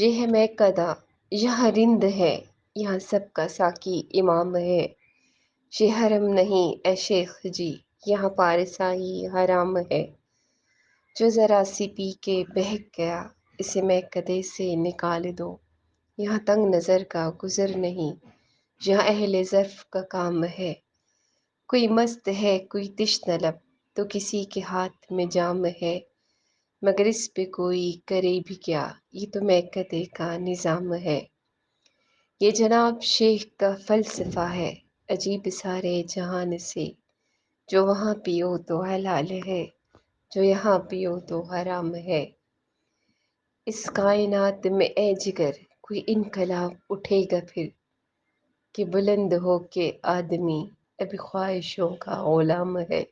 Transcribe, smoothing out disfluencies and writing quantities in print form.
یہ ہے میں کدا، یہاں رند ہے، یہاں سب کا ساقی امام ہے۔ یہ حرم نہیں اے شیخ جی، یہاں پارسائی حرام ہے۔ جو ذرا سی پی کے بہک گیا، اسے میں کدے سے نکال دو۔ یہاں تنگ نظر کا گزر نہیں، یہاں اہل ظرف کا کام ہے۔ کوئی مست ہے کوئی تشنہ لب، تو کسی کے ہاتھ میں جام ہے۔ مگر اس پہ کوئی کرے بھی کیا، یہ تو میکدے کا نظام ہے۔ یہ جناب شیخ کا فلسفہ ہے، عجیب سارے جہان سے۔ جو وہاں پیو تو حلال ہے، جو یہاں پیو تو حرام ہے۔ اس کائنات میں اے جگر کوئی انقلاب اٹھے گا پھر، کہ بلند ہو کے آدمی ابھی خواہشوں کا غلام ہے۔